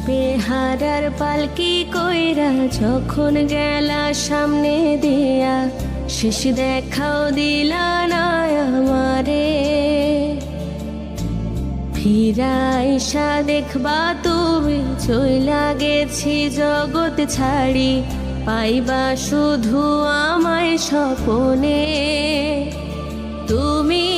বেহারার পালকি কইরা যখন গেলা সামনে দিয়া, শেষ দেখাও দিলা না আমারে। ফিরাইসা দেখবা তুমি চইলা গেছি জগৎ ছাড়ি, পাইবা শুধু আমায় স্বপনে। তুমি